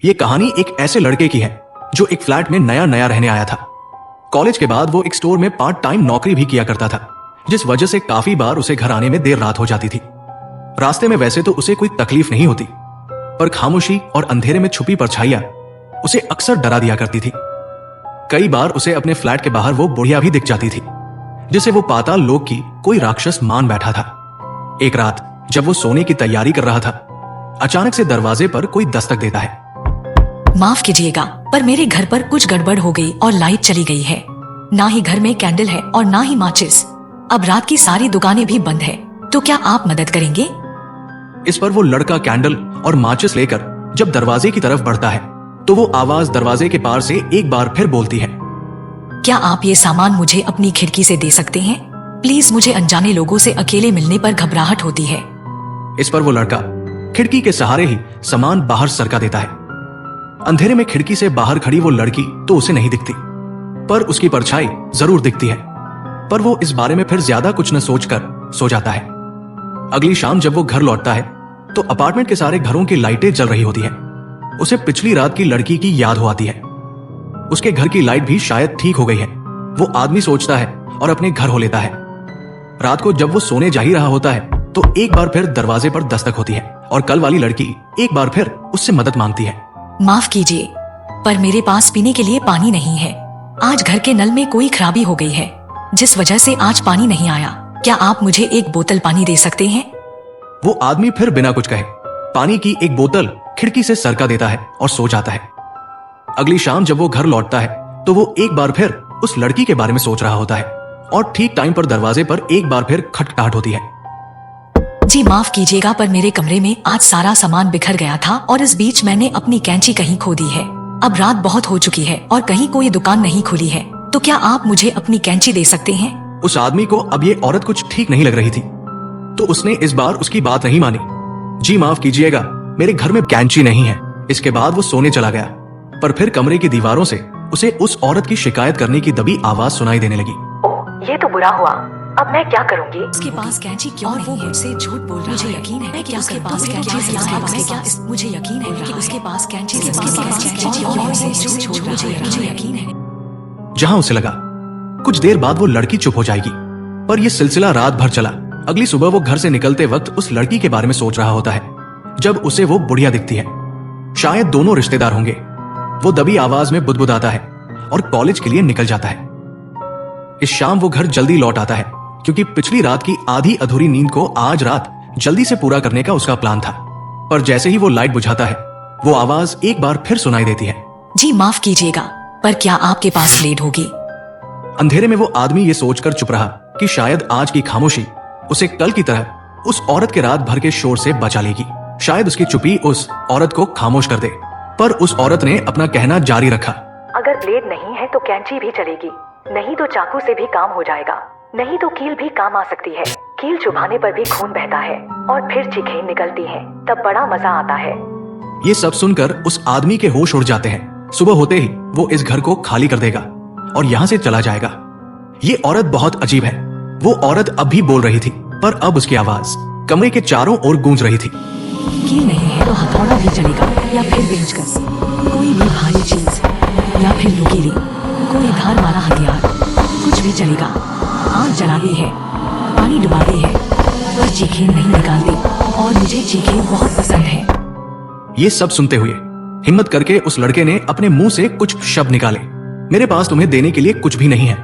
ये कहानी एक ऐसे लड़के की है जो एक फ्लैट में नया नया रहने आया था। कॉलेज के बाद वो एक स्टोर में पार्ट टाइम नौकरी भी किया करता था, जिस वजह से काफी बार उसे घर आने में देर रात हो जाती थी। रास्ते में वैसे तो उसे कोई तकलीफ नहीं होती, पर खामोशी और अंधेरे में छुपी परछाइयां उसे अक्सर डरा दिया करती थी। कई बार उसे अपने फ्लैट के बाहर वो बुढ़िया भी दिख जाती थी, जिसे वो पाताल लोक की कोई राक्षस मान बैठा था। एक रात जब वो सोने की तैयारी कर रहा था, अचानक से दरवाजे पर कोई दस्तक देता है। माफ कीजिएगा, पर मेरे घर पर कुछ गड़बड़ हो गई और लाइट चली गई है। ना ही घर में कैंडल है और ना ही माचिस। अब रात की सारी दुकानें भी बंद है, तो क्या आप मदद करेंगे? इस पर वो लड़का कैंडल और माचिस लेकर जब दरवाजे की तरफ बढ़ता है, तो वो आवाज दरवाजे के पार से एक बार फिर बोलती है, क्या आप ये सामान मुझे अपनी खिड़की से दे सकते हैं? प्लीज, मुझे अनजाने लोगों से अकेले मिलने पर घबराहट होती है। इस पर वो लड़का खिड़की के सहारे ही सामान बाहर सरका देता है। अंधेरे में खिड़की से बाहर खड़ी वो लड़की तो उसे नहीं दिखती, पर उसकी परछाई जरूर दिखती है। पर वो इस बारे में फिर ज्यादा कुछ न सोचकर सो जाता है। अगली शाम जब वो घर लौटता है, तो अपार्टमेंट के सारे घरों की लाइटें जल रही होती हैं। उसे पिछली रात की लड़की की याद हो आती है। उसके घर की लाइट भी शायद ठीक हो गई है। वो आदमी सोचता है और अपने घर हो लेता है। रात को जब वो सोने जा ही रहा होता है, तो एक बार फिर दरवाजे पर दस्तक होती है और कल वाली लड़की एक बार फिर उससे मदद मांगती है। माफ कीजिए, पर मेरे पास पीने के लिए पानी नहीं है। आज घर के नल में कोई खराबी हो गई है, जिस वजह से आज पानी नहीं आया। क्या आप मुझे एक बोतल पानी दे सकते हैं? वो आदमी फिर बिना कुछ कहे पानी की एक बोतल खिड़की से सरका देता है और सो जाता है। अगली शाम जब वो घर लौटता है, तो वो एक बार फिर उस लड़की के बारे में सोच रहा होता है और ठीक टाइम पर दरवाजे पर एक बार फिर खटखटाहट होती है। जी माफ कीजिएगा, पर मेरे कमरे में आज सारा सामान बिखर गया था और इस बीच मैंने अपनी कैंची कहीं खो दी है। अब रात बहुत हो चुकी है और कहीं कोई दुकान नहीं खुली है, तो क्या आप मुझे अपनी कैंची दे सकते हैं? उस आदमी को अब ये औरत कुछ ठीक नहीं लग रही थी, तो उसने इस बार उसकी बात नहीं मानी। जी माफ कीजिएगा, मेरे घर में कैंची नहीं है। इसके बाद वो सोने चला गया, पर फिर कमरे की दीवारों से उसे उस औरत की शिकायत करने की दबी आवाज सुनाई देने लगी। ओह, ये तो बुरा हुआ। अब मैं क्या करूंगी? उसके पास कैंची क्यों नहीं है? वो मुझसे झूठ बोल रहा है। मुझे यकीन है कि उसके पास कैंची है। मुझे यकीन है कि उसके पास कैंची है। मुझे यकीन है। जहां उसे लगा कुछ देर बाद वो लड़की चुप हो जाएगी, पर यह सिलसिला रात भर चला। अगली सुबह वो घर से निकलते वक्त उस लड़की के बारे में सोच रहा होता है, जब उसे वो बुढ़िया दिखती है। शायद दोनों रिश्तेदार होंगे। वो दबी आवाज में बुदबुदाता है और कॉलेज के लिए निकल जाता है। इस शाम वो घर जल्दी लौट आता है, क्योंकि पिछली रात की आधी अधूरी नींद को आज रात जल्दी से पूरा करने का उसका प्लान था। पर जैसे ही वो लाइट बुझाता है, वो आवाज एक बार फिर सुनाई देती है। जी माफ कीजिएगा, पर क्या आपके पास प्लेट होगी? अंधेरे में वो आदमी ये सोचकर चुप रहा कि शायद आज की खामोशी उसे कल की तरह उस औरत के रात भर के शोर से बचा लेगी। शायद उसकी चुप्पी उस औरत को खामोश कर दे। पर उस औरत ने अपना कहना जारी रखा, अगर ब्लेड नहीं है तो कैंची भी चलेगी, नहीं तो चाकू से भी काम हो जाएगा, नहीं तो कील भी काम आ सकती है। कील चुभाने पर भी खून बहता है और फिर चीखें निकलती हैं, तब बड़ा मजा आता है। ये सब सुनकर उस आदमी के होश उड़ जाते हैं। सुबह होते ही वो इस घर को खाली कर देगा और यहाँ से चला जाएगा। ये औरत बहुत अजीब है। वो औरत अब भी बोल रही थी, पर अब उसकी आवाज कमरे के चारों ओर गूंज रही थी। कील नहीं है तो हथौड़ा भी चलेगा, या फिर पेंचकस, कोई भी भारी चीज, या फिर नुकीली, कोई धार वाला हथियार, कुछ भी चलेगा। आग जलाती है, पानी डुबाती है, पर चीखें नहीं निकालती, और मुझे चीखें बहुत पसंद है। ये सब सुनते हुए हिम्मत करके उस लड़के ने अपने मुंह से कुछ शब्द निकाले। मेरे पास तुम्हें देने के लिए कुछ भी नहीं है,